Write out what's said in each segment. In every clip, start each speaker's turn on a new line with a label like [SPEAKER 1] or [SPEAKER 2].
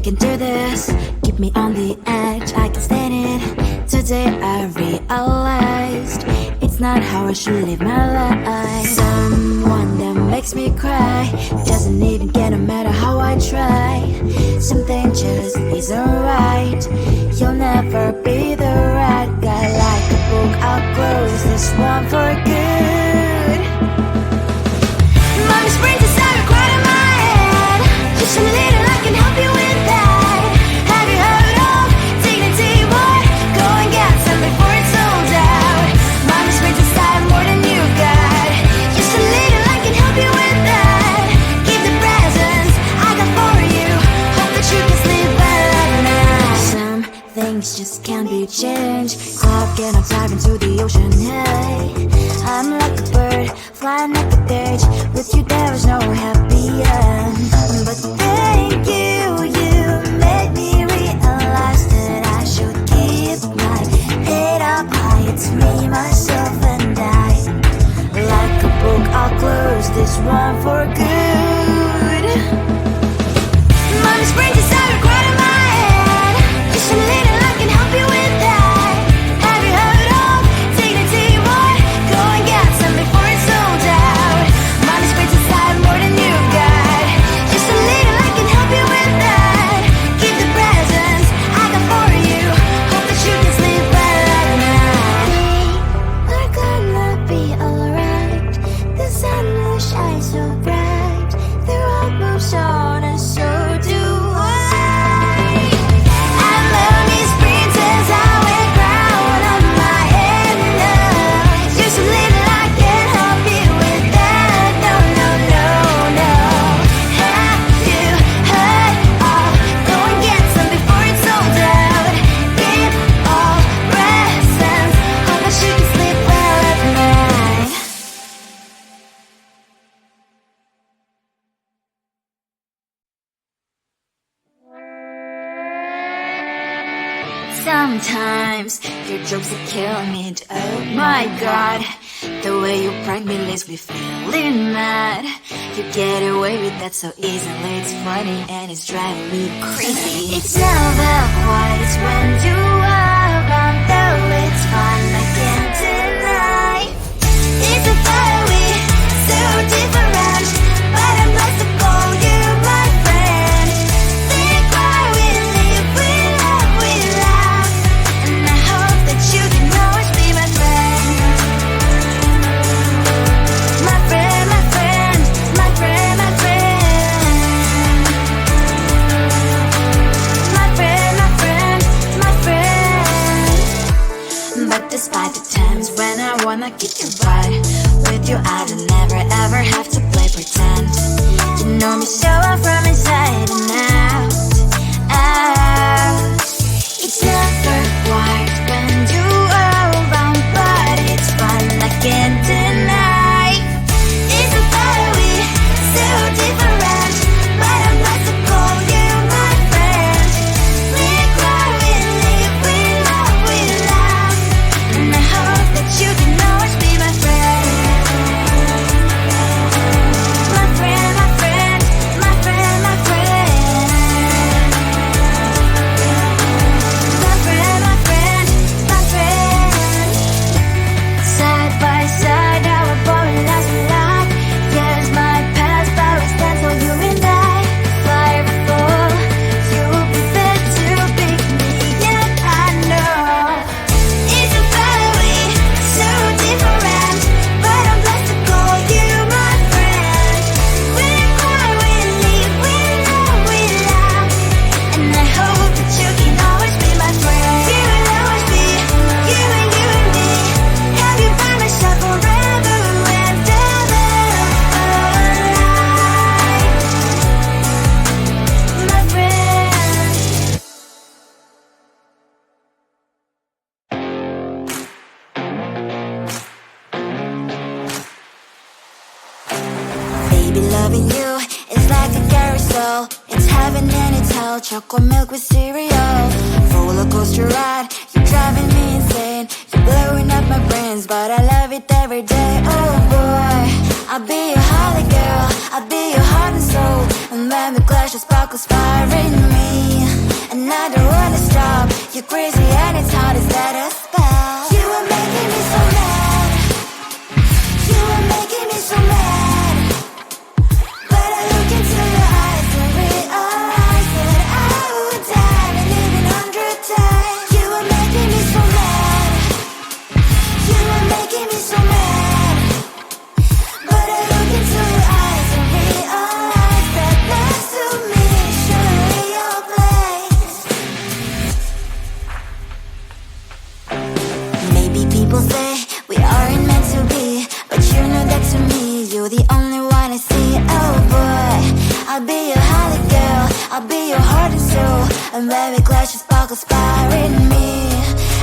[SPEAKER 1] can do this. Keep me on the edge, I can stand it. Today I realized it's not how I should live my life. Someone that makes me cry doesn't even get no matter how I try. Something just isn't right. You'll never be the right guy. Like a book, I'll close this one for good. Mommy springs inside a quite in my head. Just a little, I can help you with that. Have you heard of dignity, boy? Go and get some before it's sold out. Mommy springs inside more than you got. Just a little, I can help you with that. Keep the presents I got for you. Hope that you can sleep well at night. Some things just can't be changed. Cloud cannot dive into the ocean, hey. I'm like a bird, flying like a bird. With you there is no happy end. But thank you, you made me realize that I should keep my head up high. It's me, myself and I. Like a book, I'll close this one for good. Mommy springs inside a quite in my head. Just a little, I can help you with that. Have you heard of dignity, boy? Go and get some before it's sold out. Mommy springs inside more than you got. Just a little, I can help you with that. Keep the presents I got for you. Hope that you can sleep well at night. We're gonna be alright. The sun will shine so bright. The road moves on and so do I. And lonely sprinters, I wear crown on my head now. Just a little, I can help you with that. No, no, no, no. Have you heard of? Go and get some before it's sold out. Keep all presents. Hope that you can sleep well at night. Sometimes your jokes that kill me. Oh my god, the way you prank me leaves me feeling mad. You get away with that so easily. It's funny and it's driving me crazy. It's never quiet, it's when you are around. Though it's fun, I can't deny. It's a very so different, but I'm blessed to call you my friend. Think why we live, we love, we laugh. And I hope that you can always be my friend. My friend, my friend, my friend, my friend. My friend, my friend, my friend. But despite the times when I wanna kick your butt, with you I don't never ever have to play pretend. You know me so well from inside and out, out. It's never quiet when you are around, but it's fun, I can't deny. It's a very so different, but I'm blessed to call you my friend. We cry, we live, we love, we laugh. And I hope that you can always be my friend. My friend, my friend, my friend, my friend. My friend, my friend, my friend. Side by side, our body lasts a lot. Years might pass, but we stand for you and I. Fly before you'll be there to pick me up, I know. It's a very so different, but I'm blessed to call you my friend. We cry, we live, we love, we laugh. And I hope that you can always be my friend. You will always be you and me. Have you by my side forever and ever. My friend. Baby, loving you is like a carousel. It's heaven and it's hell. Chocolate milk with cereal. Roller coaster ride. You're driving me insane. You're blowing up my brains, but I love it every day. Oh boy, I'll be your holly girl. I'll be your heart and soul. And when we clash, the sparkle sparkles fire in me, and I don't wanna stop. You're crazy and it's hard as let us spell. You are making me so mad. You are making me so mad. But I look into your eyes and realize that I would die and live 100 times. You are making me so mad. You are making me so mad. But I look into your eyes and realize that next to me is surely your place. Maybe people say we aren't meant to be, but you know that to me you're the only one I see. Oh boy, I'll be your holly girl, I'll be your heart and soul, and baby glass your sparkles fire in me,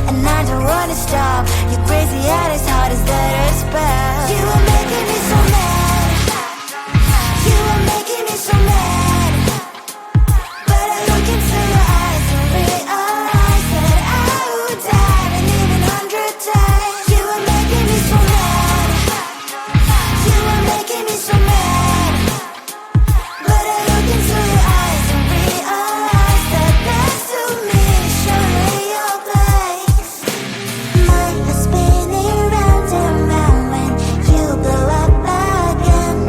[SPEAKER 1] and I don't wanna stop. You're crazy and as hard as that spell. You are making me so mad. You are making me so mad. But I look into your eyes and realize that I would die and live 100 times. You are making me so mad. You are making me so mad. But I look into your eyes and realize that next to me is surely your place. Mind is spinning round and round when you blow up again.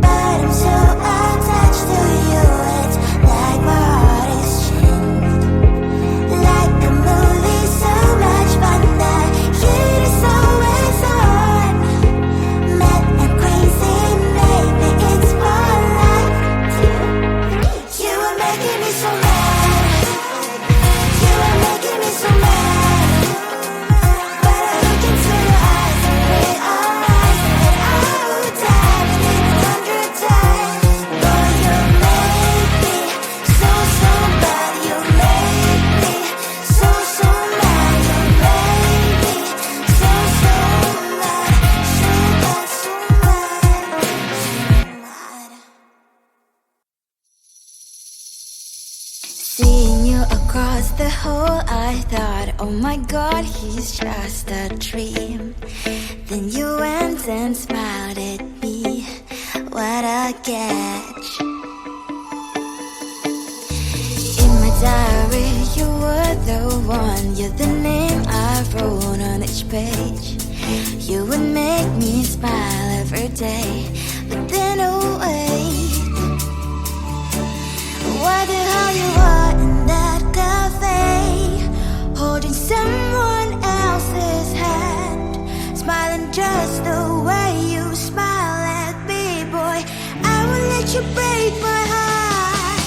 [SPEAKER 1] But I'm so attached to you, it's like my heart is chained. Like a movie, so much fun that heat is always on. Mad and crazy, maybe it's more like you. You are making me so mad. You are making me so mad. But I look into your eyes and realize that I would die and live 100 times. Boy, you make me so, so bad. You make me so, so mad. You make me so, so mad. So bad, so mad. Seeing you across the hall, I thought, oh my god, he's just a dream. Then you went and smiled at me. What a catch. In my diary, you were the one. You're the name I wrote on each page. You would make me smile every day. But then, oh wait, what the hell you are in that cafe, holding someone else's hand, smiling just the way you smile at me, boy. I will let you break my heart.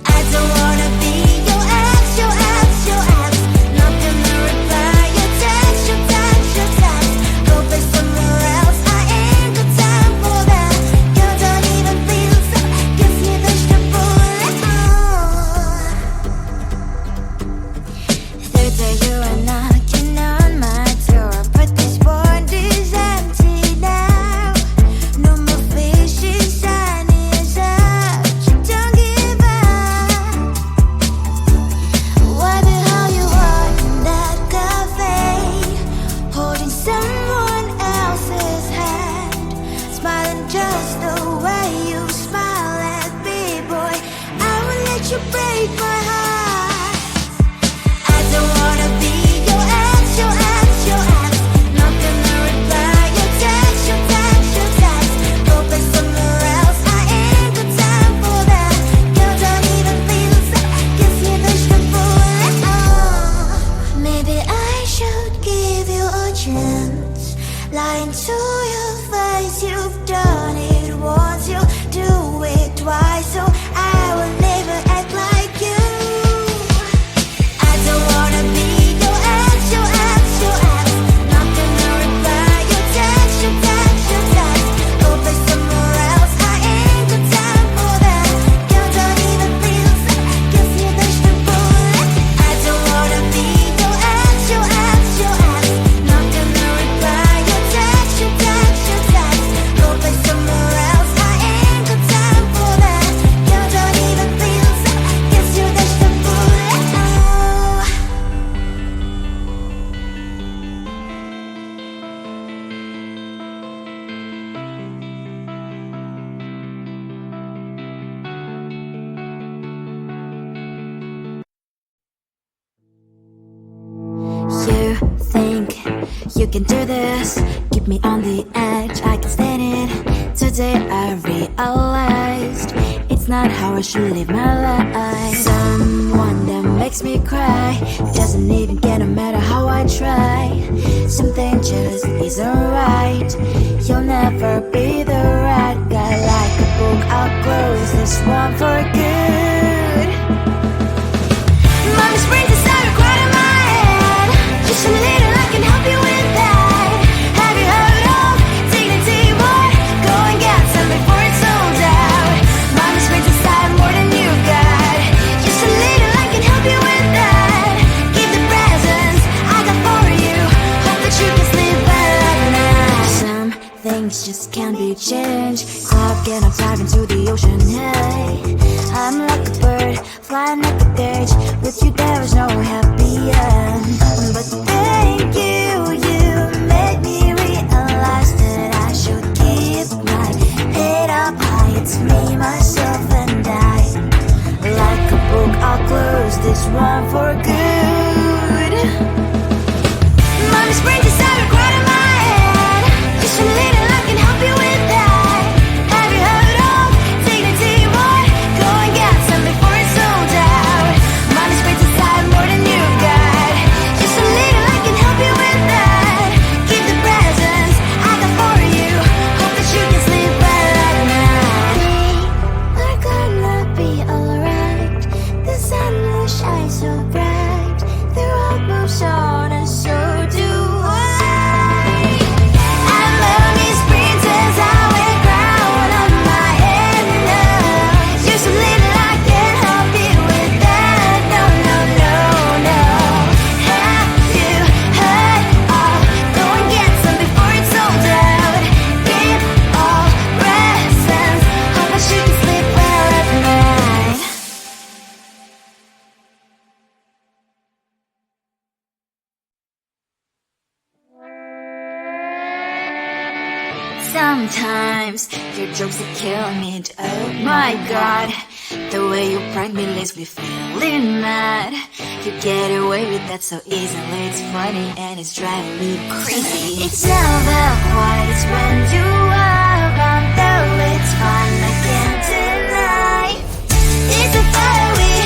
[SPEAKER 1] I don't wanna be your ex, your ex, your ex. Not gonna reply your text, your text, your text. Go play somewhere else, I ain't got time for that. You don't even feel so, guess you vegetable at all. Third day you are knocking on my door, but this world is empty now. No more fish is shining you can do this. Keep me on the edge, I can stand it. Today I realized it's not how I should live my life. Someone that makes me cry doesn't even get no matter how I try. Something just isn't right. You'll never be the right guy. Like a book, I'll close this one for good. Mommy springs inside a quite in my head. Just a little, I can help you with that. Have you heard of dignity, boy? Go and get some before it's sold out. Mommy springs inside more than you got. Just a little, I can help you with that. Keep the presents I got for you. Hope that you can sleep well at night. Some things just can't be changed. I'll get on dive into the ocean, hey. I'm like a bird, flying like a cage. With you there is no happy end. But thank you, you made me realize that I should keep my head up high. It's me, myself and I. Like a book, I'll close this one for good. Mommy springs inside a quite in my head. Just a little, I can help you with that. Have you heard of dignity, boy? Go and get some before it's sold out. Mommy springs inside more than you got. Just a little, I can help you with that. Keep the presents I got for you. Hope that you can sleep well at night. We're gonna be alright. The sun will shine so bright. The road moves on and so do I. And lonely springs as I wear crown on my head now. Just a little, I can help you with that. No, no, no, no. Have you heard of? Go and get some before it's sold out. Keep all presents. Hope that you can sleep well at night. Sometimes your jokes that kill me. Oh my god, the way you prank me leaves me feeling mad. You get away with that so easily. It's funny and it's driving me crazy. It's never quiet, it's when you are around. Though it's fun, I can't deny. It's a fiery,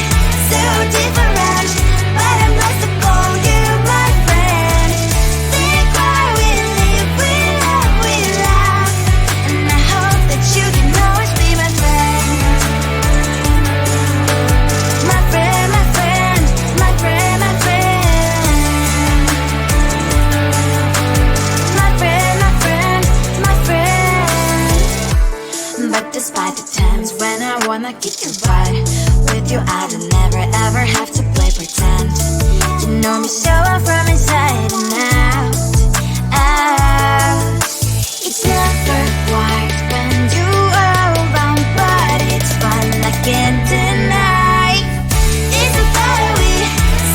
[SPEAKER 1] so different, but I'm blessed to call you my friend. Think why we live, we love, we laugh, and I hope that you can always be my friend. My friend, my friend, my friend, my friend. My friend, my friend, my friend. But despite the times when I wanna kick your butt, with you I don't never ever have to play pretend. You know me so well from inside and out, out. It's never quiet when you are around, but it's fun, I can't deny. It's a fiery,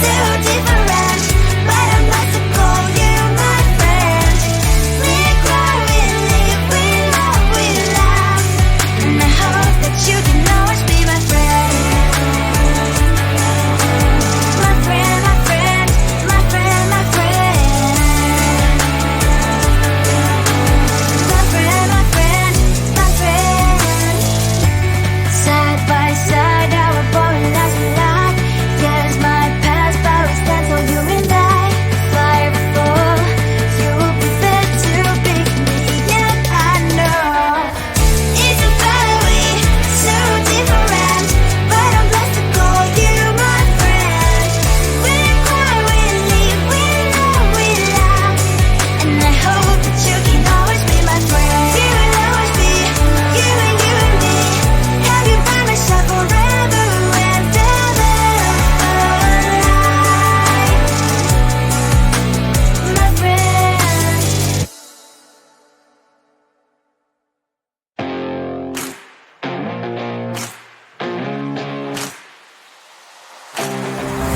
[SPEAKER 1] so different, but I'm blessed to call you my friend. We cry, we live, we love, we laugh, and I hope that you can always be my friend. My friend, my friend, my friend, my friend. My friend, my friend, my friend. Side by side, our body lasts a lot. Years might pass, but we stand for you and I. Fire before you will be there to pick me up, I know. It's a fiery, so different, but I'm blessed to call you my friend. We cry, we live, we love, we laugh, and I hope that you can always be my friend. You will always be, you and me. Have you by my side forever and ever. My friend.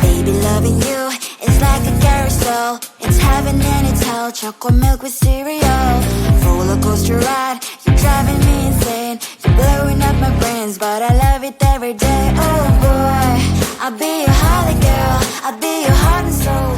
[SPEAKER 1] Baby, loving you is like a carousel. It's heaven and it's hell. Chocolate milk with cereal. Roller coaster ride. You're driving me insane. You're blowing up my brains, but I love it every day. Oh boy, I'll be your holly girl. I'll be your heart and soul.